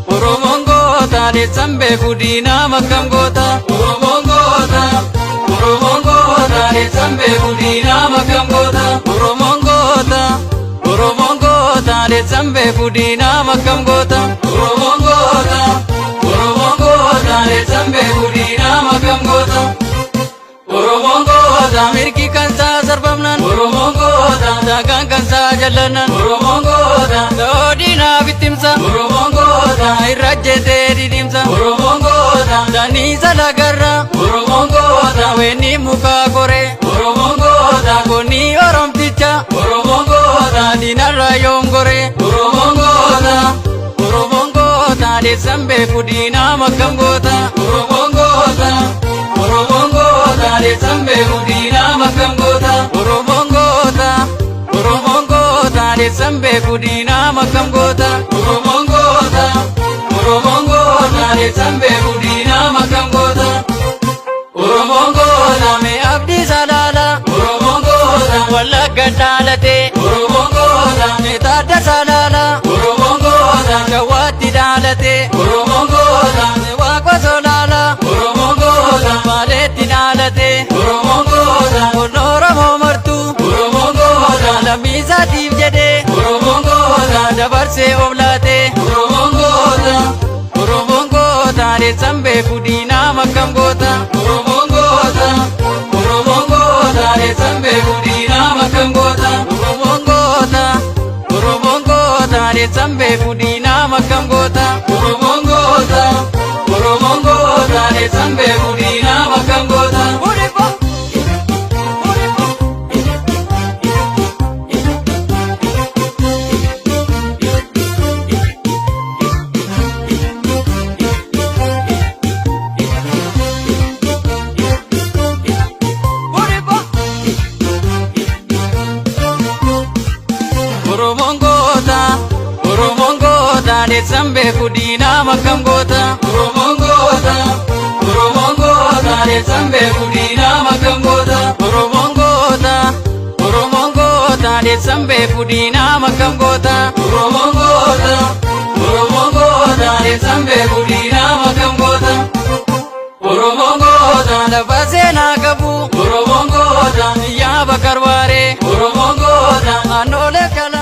Oromongota de sambe kudina makam gota. Oromongota de sambe kudina makam gota. Oromongota de sambe kudina makam gota. Oromongota de sambe kudina makam gota. Oromongota mirki kansa sarbamnan. Oromongota dagang kansa jalanan. Oromongota dodina bitimsa. Oromongota irajete didimsa. Oromongota dani salagarra. Oromongota weni muka kore. Oromongota koni oromticha. Oromongota dinarra yongore. Oromongota de sambe kudina makam gota. Oromongota de sambe kudina makam gota. Oromongota de sambe kudina makam gota. Oromongota de sambe kudina makam gota. Oromongota me abdi salala. Oromongota walla gadalate. Oromongota me tada salala. Oromongota jawati dalate. Oromongota me waqwa solala. Oromongota maleti dalate. Oromongota onoromo martu. Oromongota lamisa divjede. Oromongota dabarse oblate. Oromongota de sambe kudina makam gota. Oromongota de sambe kudina makam gota. Oromongota de sambe kudina makam gota. Oromongota de sambe kudina makam gota. Oromongota de sambe kudina makam gota. Oromongota de sambe kudina makam gota. Oromongota de sambe kudina makam gota. Oromongota de sambe kudina makam gota. Oromongota da basena kabu. Oromongota ya bakarware. Oromongota anole kala